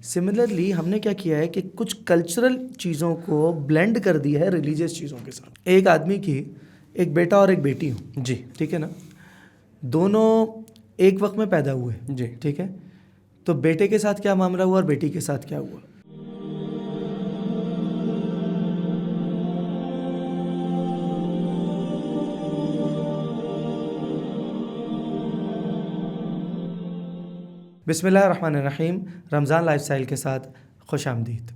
Similarly ہم نے کیا کیا ہے کہ کچھ کلچرل چیزوں کو بلینڈ کر دیا ہے ریلیجیس چیزوں کے ساتھ. ایک آدمی کی ایک بیٹا اور ایک بیٹی ہوں جی ٹھیک ہے نا, دونوں ایک وقت میں پیدا ہوئے جی ٹھیک ہے, تو بیٹے کے ساتھ کیا معاملہ ہوا اور بیٹی کے ساتھ کیا ہوا؟ بسم اللہ الرحمن الرحیم. رمضان لائف سٹائل کے ساتھ خوش آمدید.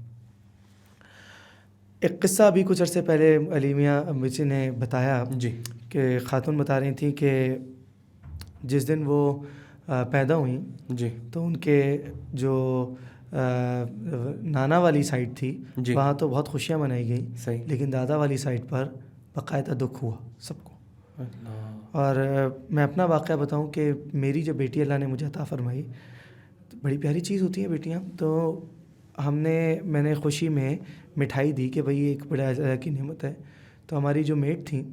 ایک قصہ ابھی کچھ عرصے پہلے علی میاں بچی نے بتایا جی کہ خاتون بتا رہی تھیں کہ جس دن وہ پیدا ہوئیں جی تو ان کے جو نانا والی سائڈ تھی جی وہاں تو بہت خوشیاں منائی گئیں, صحیح. لیکن دادا والی سائڈ پر باقاعدہ دکھ ہوا سب کو. اللہ. اور میں اپنا واقعہ بتاؤں کہ میری جو بیٹی اللہ نے مجھے عطا فرمائی, بڑی پیاری چیز ہوتی ہیں بیٹیاں, تو میں نے خوشی میں مٹھائی دی کہ بھئی ایک بڑا اللہ کی نعمت ہے. تو ہماری جو میٹ تھیں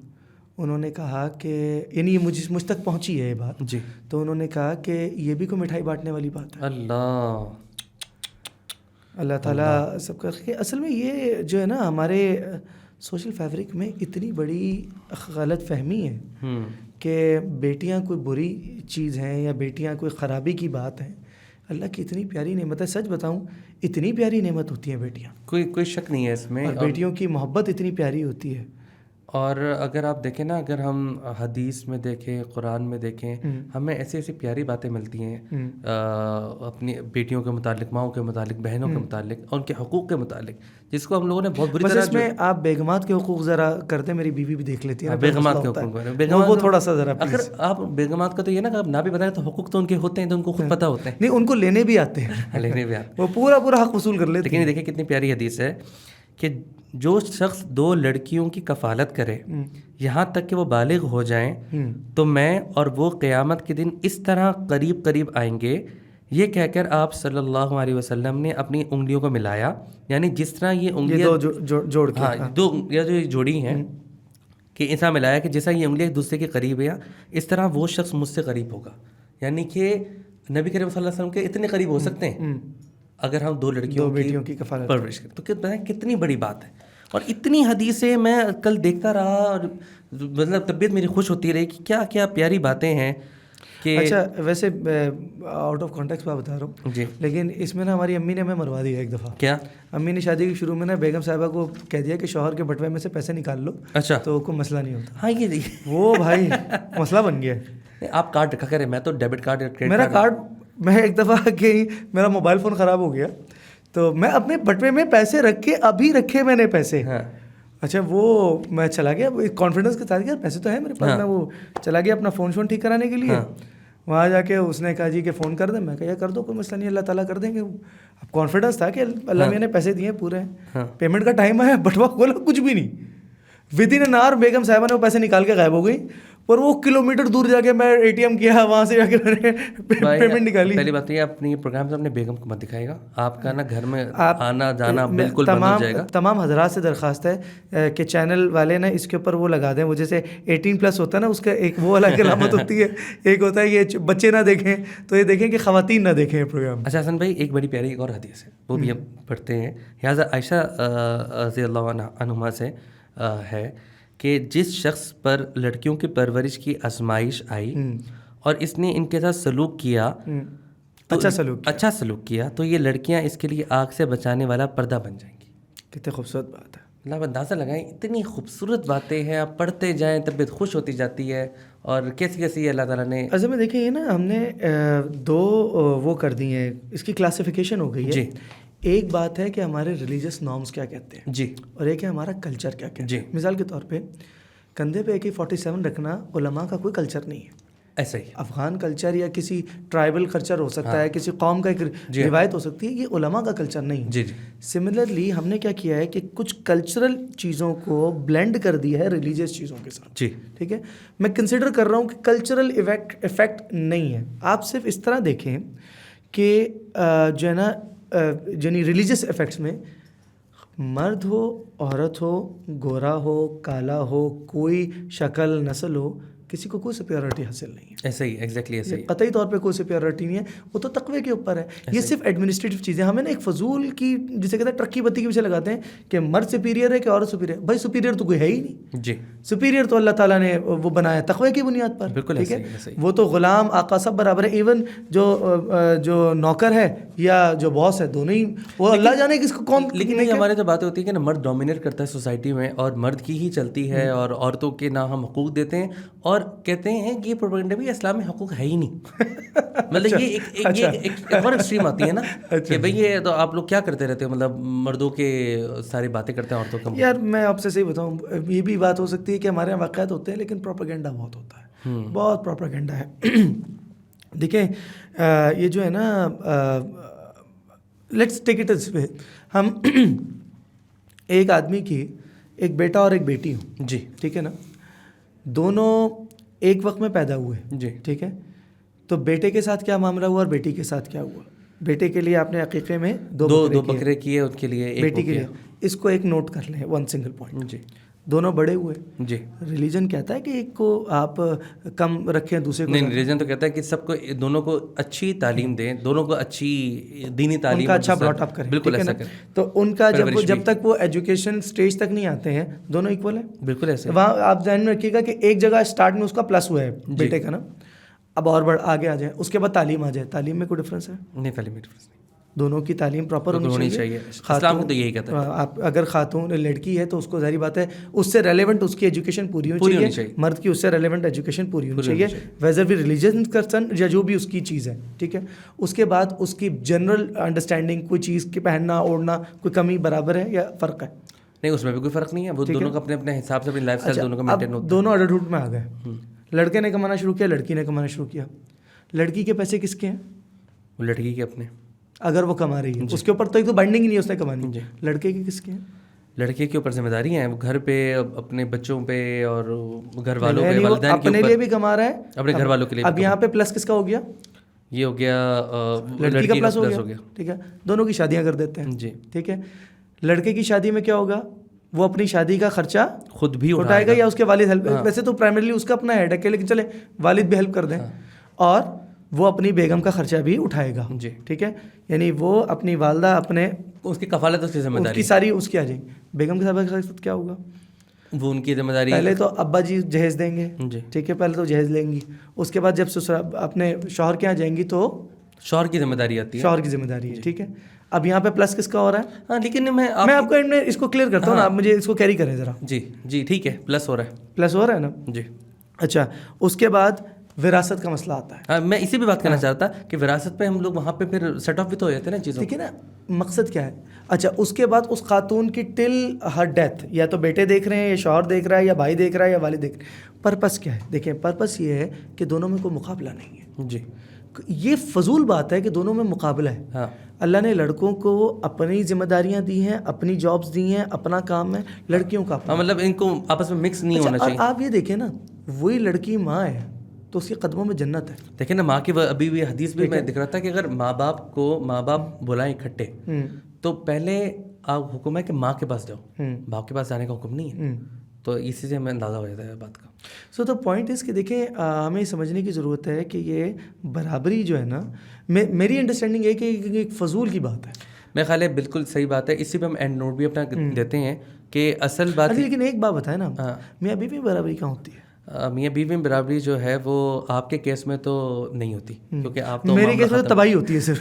انہوں نے کہا کہ یعنی مجھ تک پہنچی ہے یہ بات, جی تو انہوں نے کہا کہ یہ بھی کوئی مٹھائی بانٹنے والی بات ہے. اللہ تعالیٰ سب کا. اصل میں یہ جو ہے نا ہمارے سوشل فیبرک میں اتنی بڑی غلط فہمی ہے کہ بیٹیاں کوئی بری چیز ہیں یا بیٹیاں کوئی خرابی کی بات ہے. اللہ کی اتنی پیاری نعمت ہے, سچ بتاؤں اتنی پیاری نعمت ہوتی ہیں بیٹیاں, کوئی شک نہیں ہے اس میں. اور بیٹیوں کی محبت اتنی پیاری ہوتی ہے. اور اگر آپ دیکھیں نا, اگر ہم حدیث میں دیکھیں, قرآن میں دیکھیں, ہمیں ایسی ایسی پیاری باتیں ملتی ہیں اپنی بیٹیوں کے متعلق, ماؤں کے متعلق, بہنوں کے متعلق, ان کے حقوق کے متعلق, جس کو ہم لوگوں نے بہت بری بس طرح. اس میں آپ بیگمات کے حقوق ذرا کرتے, میری بیوی بھی دیکھ لیتی ہے بیگمات کے حقوق, وہ تھوڑا سا ذرا اگر آپ بیگمات کا تو یہ نا کہ آپ نہ بھی بتائیں تو حقوق تو ان کے ہوتے ہیں, تو ان کو خود پتہ ہوتے ہیں. نہیں, ان کو لینے بھی آتے ہیں, لینے بھی آتے وہ پورا حق وصول کر لیتے ہیں. لیکن دیکھیں کتنی پیاری حدیث ہے کہ جو شخص 2 لڑکیوں کی کفالت کرے یہاں تک کہ وہ بالغ ہو جائیں تو میں اور وہ قیامت کے دن اس طرح قریب آئیں گے. یہ کہہ کر آپ صلی اللہ علیہ وسلم نے اپنی انگلیوں کو ملایا, یعنی جس طرح یہ انگلیاں جوڑ کے, ہاں 2 انگلیاں جو جوڑی ہیں کہ ایسا ملایا کہ جیسا یہ انگلیاں ایک دوسرے کے قریب ہیں, اس طرح وہ شخص مجھ سے قریب ہوگا. یعنی کہ نبی کریم صلی اللہ علیہ وسلم کے اتنے قریب ہو سکتے ہیں اگر ہم 2 لڑکیوں کی پرورش کریں. تو کتنی بڑی بات ہے. اور اتنی حدیثیں میں کل دیکھتا رہا اور مطلب طبیعت میری خوش ہوتی رہی کہ کیا کیا پیاری باتیں ہیں کہ. اچھا ویسے آؤٹ آف کانٹیکسٹ میں بتا رہا ہوں جی, لیکن اس میں نا ہماری امی نے ہمیں مروا دیا ایک دفعہ. کیا؟ امی نے شادی کے شروع میں نا بیگم صاحبہ کو کہہ دیا کہ شوہر کے بٹوے میں سے پیسے نکال لو. اچھا, تو کوئی مسئلہ نہیں ہوتا. ہاں یہ وہ بھائی مسئلہ بن گیا. آپ کارڈ رکھا کریں, میں تو ڈیبٹ کارڈ, میرا کارڈ, میں ایک دفعہ کہ میرا موبائل فون خراب ہو گیا تو میں اپنے بٹوے میں پیسے رکھ کے ابھی رکھے میں نے پیسے. اچھا وہ میں چلا گیا کانفیڈنس کے ساتھ, پیسے تو ہیں میرے پاس. میں وہ چلا گیا اپنا فون ٹھیک کرانے کے لیے. وہاں جا کے اس نے کہا جی کہ فون کر دیں. میں کہا کر دو, کوئی مسئلہ نہیں, اللہ تعالیٰ کر دیں گے. اب کانفیڈنس تھا کہ اللہ میاں نے پیسے دیے پورے, پیمنٹ کا ٹائم آیا, بٹوا کھولا, کچھ بھی نہیں. ود ان این آور بیگم صاحبہ نے وہ پیسے نکال کے غائب ہو گئی. پر وہ کلومیٹر دور جا کے میں اے ٹی ایم کیا, وہاں سے جا کے میں نے پیمنٹ نکالی. پہلی بات یہ اپنی پروگرام سے اپنے بیگم کو مت دکھائے گا, آپ کا نا گھر میں آنا جانا بالکل بند ہو جائے گا. تمام حضرات سے درخواست ہے کہ چینل والے نا اس کے اوپر وہ لگا دیں, وہ جیسے 18+ ہوتا ہے نا, اس کا ایک وہ الگ علامت ہوتی ہے, ایک ہوتا ہے یہ بچے نہ دیکھیں, تو یہ دیکھیں کہ خواتین نہ دیکھیں پروگرام. اچھا حسن بھائی, ایک بڑی پیاری ایک اور حدیث ہے, وہ بھی ہم پڑھتے ہیں. یہاں عائشہ رضی اللہ عنہما سے ہے کہ جس شخص پر لڑکیوں کی پرورش کی آزمائش آئی اور اس نے ان کے ساتھ سلوک کیا, اچھا سلوک کیا, تو یہ لڑکیاں اس کے لیے آگ سے بچانے والا پردہ بن جائیں گی. کتنی خوبصورت بات ہے. اللہ اندازہ لگائیں, اتنی خوبصورت باتیں ہیں, آپ پڑھتے جائیں طبیعت خوش ہوتی جاتی ہے. اور کیسی اللہ تعالیٰ نے اصل میں دیکھیں یہ نا ہم نے 2 وہ کر دی ہیں, اس کی کلاسیفیکیشن ہو گئی ہے. جی, ایک بات ہے کہ ہمارے ریلیجس نارمز کیا کہتے ہیں, جی, اور ایک ہے ہمارا کلچر کیا کہتے ہیں. مثال کے طور پہ کندھے پہ AK-47 رکھنا علماء کا کوئی کلچر نہیں ہے. ایسا ہی افغان کلچر یا کسی ٹرائبل کلچر ہو سکتا ہے, کسی قوم کا ایک روایت ہو سکتی ہے, یہ علماء کا کلچر نہیں ہے. جی. سملرلی ہم نے کیا کیا ہے کہ کچھ کلچرل چیزوں کو بلینڈ کر دیا ہے ریلیجیس چیزوں کے ساتھ. جی, ٹھیک ہے, میں کنسیڈر کر رہا ہوں کہ کلچرل ایفیکٹ نہیں ہے. آپ صرف اس طرح دیکھیں کہ جو ہے نا یعنی ریلیجیس ایفیکٹس میں مرد ہو, عورت ہو, گورا ہو, کالا ہو, کوئی شکل نسل ہو, کسی کو کوئی سپیورٹی حاصل نہیں ہے. ایسے ہی ایگزیکٹلی ایسے ہی قطعی طور پہ کوئی سپیورٹی نہیں ہے, وہ تو تقوی کے اوپر ہے. یہ صرف ایڈمنسٹریٹو چیزیں ہمیں نا ایک فضول کی جسے کہتے ہیں ٹرکی بتی کے پیچھے لگاتے ہیں کہ مرد سپیریئر ہے کہ عورت سپیریئر. بھائی سپیریئر تو کوئی ہے ہی نہیں. جی سپیریئر تو اللہ تعالیٰ نے وہ بنایا تقوی کی بنیاد پر. بالکل ٹھیک ہے, وہ تو غلام آقا سب برابر ہے. ایون جو نوکر ہے یا جو باس ہے دونوں ہی, وہ اللہ جانے کس کو کون. لیکن یہ ہمارے تو باتیں ہوتی ہے کہ نا مرد ڈومینیٹ کرتا ہے سوسائٹی میں اور مرد کی ہی چلتی ہے اور عورتوں کے نہ ہم حقوق دیتے ہیں اور کہتے ہیں کہ یہ پروپیگنڈا بھی اسلام میں حقوق ہے ہی نہیں. مطلب یہ ایک اور ایکسٹریم آتی ہے نا کہ بھئی یہ تو آپ لوگ کیا کرتے رہتے ہو, مطلب مردوں کے ساری باتیں کرتے ہیں عورتوں کا. یار میں آپ سے صحیح بتاؤں, یہ بھی بات ہو سکتی ہے کہ ہمارے یہاں واقعات ہوتے ہیں لیکن پروپیگنڈا بہت ہوتا ہے, بہت پروپیگنڈا ہے. دیکھیں یہ جو ہے نا, لیٹس ٹیک اٹ از وے, ہم ایک آدمی کی ایک بیٹا اور ایک بیٹی ہوں. جی ٹھیک ہے نا, دونوں ایک وقت میں پیدا ہوئے. جی ٹھیک ہے, تو بیٹے کے ساتھ کیا معاملہ ہوا اور بیٹی کے ساتھ کیا ہوا. بیٹے کے لیے آپ نے عقیقے میں دو بکرے کیے, ان کے لیے بیٹی کے لیے. اس کو ایک نوٹ کر لیں, ون سنگل پوائنٹ. جی دونوں بڑے ہوئے. جی ریلیجن کہتا ہے کہ ایک کو آپ کم رکھیں دوسرے کو نہیں. ریلیجن تو کہتا ہے کہ سب کو, دونوں کو اچھی تعلیم دیں, دونوں کو اچھی دینی تعلیم, ان کا اچھا براٹ اپ کریں. بالکل ایسا کریں. تو ان کا جب تک وہ ایجوکیشن سٹیج تک نہیں آتے ہیں دونوں ایکول ہیں. بالکل ایسے. وہاں آپ ذہن میں رکھیے گا کہ ایک جگہ اسٹارٹ میں اس کا پلس ہوا ہے بیٹے کا نا, اب اور آگے آ جائیں, اس کے بعد تعلیم آ جائے. تعلیم میں کوئی ڈفرینس ہے نہیں, تعلیم میں ڈفرینس نہیں. دونوں کی تعلیم پراپر ہونی چاہیے. اسلام تو یہی کہتا ہے. آپ اگر خاتون لڑکی ہے تو اس کو ظاہری بات ہے اس سے ریلیونٹ اس کی ایجوکیشن پوری ہونی چاہیے. مرد کی اس سے ریلیونٹ ایجوکیشن پوری ہونی چاہیے, ویزر بھی ریلیجن کنسرن یا جو بھی اس کی چیز ہے. ٹھیک ہے, اس کے بعد اس کی جنرل انڈرسٹینڈنگ, کوئی چیز کی پہننا اوڑھنا کوئی کمی برابر ہے یا فرق ہے. نہیں, اس میں بھی کوئی فرق نہیں ہے. وہ دونوں کا اپنے اپنے حساب سے اپنی لائف اسٹائل دونوں کا مینٹین ہوتا ہے. دونوں ایڈلٹہوڈ میں آ گئے, لڑکے نے کمانا شروع کیا, لڑکی نے کمانا شروع کیا. لڑکی کے پیسے کس کے ہیں؟ وہ لڑکی کے اپنے, اگر وہ کما رہی ہے اس کے اوپر تو ایک تو بائنڈنگ ہی نہیں ہے اس نے کمانی. لڑکے کی کس کے ہیں؟ لڑکے کے اوپر ذمہ داری ہیں, گھر پہ, اپنے بچوں پہ اور گھر والوں پہ, والدین کے اوپر. اپنے لیے بھی کما رہا ہے, اپنے گھر والوں کے لیے. اب یہاں پہ پلس کس کا ہو گیا؟ یہ ہو گیا لڑکی کا پلس ہو گیا. ٹھیک ہے, دونوں کی شادیاں کر دیتے ہیں. جی ٹھیک ہے, لڑکے کی شادی میں کیا ہوگا, وہ اپنی شادی کا خرچہ خود بھی اٹھائے گا یا اس کے والد ہیلپ. ویسے تو پرائمرلی اس کا اپنا ہیڈ ہے لیکن چلے والد بھی ہیلپ کر دیں, اور وہ اپنی بیگم کا خرچہ بھی اٹھائے گا. جی ٹھیک ہے, یعنی وہ اپنی والدہ اپنے اس کی کفالت, اس کی ذمہ داری کی ساری اس کی آ جائیں. بیگم کے ساتھ کیا ہوگا, وہ ان کی ذمہ داری. پہلے تو ابا جی جہیز دیں گے. جی ٹھیک ہے, پہلے تو جہیز لیں گی, اس کے بعد جب اپنے شوہر کے یہاں جائیں گی تو شوہر کی ذمہ داری آتی ہے. شوہر کی ذمہ داری ہے. ٹھیک ہے, اب یہاں پہ پلس کس کا ہو رہا ہے؟ ہاں, لیکن میں آپ کو اس کو کلیئر کرتا ہوں نا, آپ مجھے اس کو کیری کریں ذرا. جی جی ٹھیک ہے, پلس ہو رہا ہے. پلس ہو رہا ہے نا. جی اچھا, اس کے بعد وراثت کا مسئلہ آتا ہے. ہاں, میں اسی پہ بات کرنا چاہتا کہ وراثت پہ ہم لوگ وہاں پہ پھر سیٹ آف بھی تو ہو جاتے ہیں نا چیزوں. ٹھیک ہے نا, مقصد کیا ہے. اچھا, اس کے بعد اس خاتون کی ٹل ہر ڈیتھ یا تو بیٹے دیکھ رہے ہیں یا شوہر دیکھ رہا ہے یا بھائی دیکھ رہا ہے یا والد دیکھ رہے ہیں. پرپس کیا ہے؟ دیکھیں, پرپس یہ ہے کہ دونوں میں کوئی مقابلہ نہیں ہے. جی, یہ فضول بات ہے کہ دونوں میں مقابلہ ہے. ہاں, اللہ نے لڑکوں کو اپنی ذمہ داریاں دی ہیں, اپنی جابس دی ہیں, اپنا کام ہے. لڑکیوں کا مطلب ان کو آپس میں مکس نہیں ہونا چاہیے. آپ یہ دیکھیں نا, وہی لڑکی ماں ہے تو اس کے قدموں میں جنت ہے. دیکھیں نا, ماں کی ابھی بھی حدیث بھی میں دکھ رہا تھا کہ اگر ماں باپ بلائیں اکٹھے تو پہلے آپ حکم ہے کہ ماں کے پاس جاؤ, باپ کے پاس جانے کا حکم نہیں ہے. تو اسی سے ہمیں اندازہ ہو جاتا ہے بات کا. سو دا پوائنٹ از کہ دیکھیں, ہمیں سمجھنے کی ضرورت ہے کہ یہ برابری جو ہے نا, میری انڈرسٹینڈنگ ہے کہ ایک فضول کی بات ہے. میرے خیال ہے بالکل صحیح بات ہے. اسی پہ ہم اینڈ نوٹ بھی اپنا دیتے ہیں کہ اصل بات. لیکن ایک بات بتائیں نا, میاں بیوی میں برابری کہاں ہوتی ہے؟ میاں بیوی میں برابری جو ہے وہ آپ کے کیس میں تو نہیں ہوتی, کیونکہ آپ تو, میرے کیس میں تو تباہی ہوتی ہے صرف.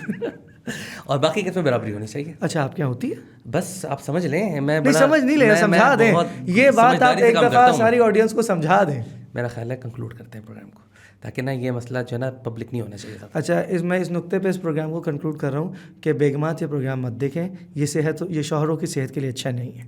اور باقی کیس میں برابری ہونی چاہیے. اچھا, آپ کیا ہوتی ہے؟ بس آپ سمجھ لیں. میں سمجھ نہیں لے, سمجھا دیں یہ بات, آپ ایک دفعہ ساری آڈینس کو سمجھا دیں. میرا خیال ہے کنکلوڈ کرتے ہیں پروگرام کو, تاکہ نا یہ مسئلہ جو ہے نا پبلک نہیں ہونا چاہیے. اچھا, میں اس نقطے پہ اس پروگرام کو کنکلوڈ کر رہا ہوں کہ بیگمات یہ پروگرام مت دیکھیں, یہ شوہروں کی صحت کے لیے اچھا نہیں ہے.